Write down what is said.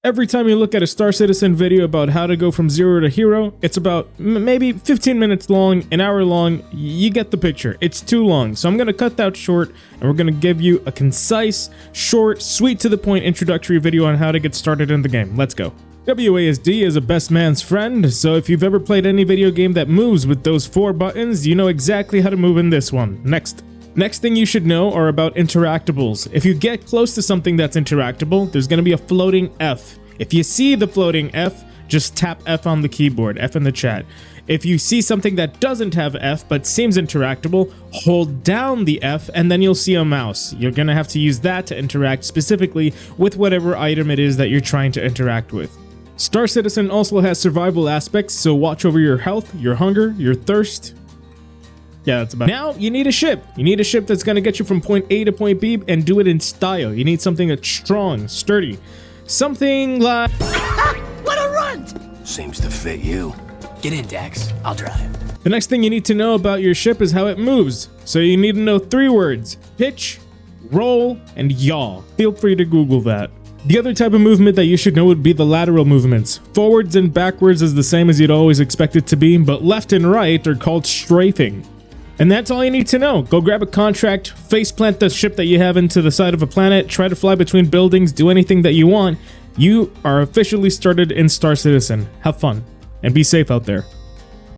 Every time you look at a Star Citizen video about how to go from zero to hero, it's about maybe 15 minutes long, an hour long. You get the picture. It's too long, so I'm going to cut that short, and we're going to give you a concise, short, sweet to the point introductory video on how to get started in the game. Let's go. WASD is a best man's friend, so if you've ever played any video game that moves with those 4 buttons, you know exactly how to move in this one. Next thing you should know are about interactables. If you get close to something that's interactable, there's going to be a floating F. If you see the floating F, just tap F on the keyboard, F in the chat. If you see something that doesn't have F but seems interactable, hold down the F and then you'll see a mouse. You're going to have to use that to interact specifically with whatever item it is that you're trying to interact with. Star Citizen also has survival aspects, so watch over your health, your hunger, your thirst. Yeah, that's about it. Now, you need a ship. You need a ship that's going to get you from point A to point B and do it in style. You need something that's strong, sturdy. Something like... What a runt! Seems to fit you. Get in, Dax. I'll drive. The next thing you need to know about your ship is how it moves. So you need to know 3 words: pitch, roll, and yaw. Feel free to Google that. The other type of movement that you should know would be the lateral movements. Forwards and backwards is the same as you'd always expect it to be, but left and right are called strafing. And that's all you need to know. Go grab a contract, faceplant the ship that you have into the side of a planet, try to fly between buildings, do anything that you want. You are officially started in Star Citizen. Have fun, and be safe out there.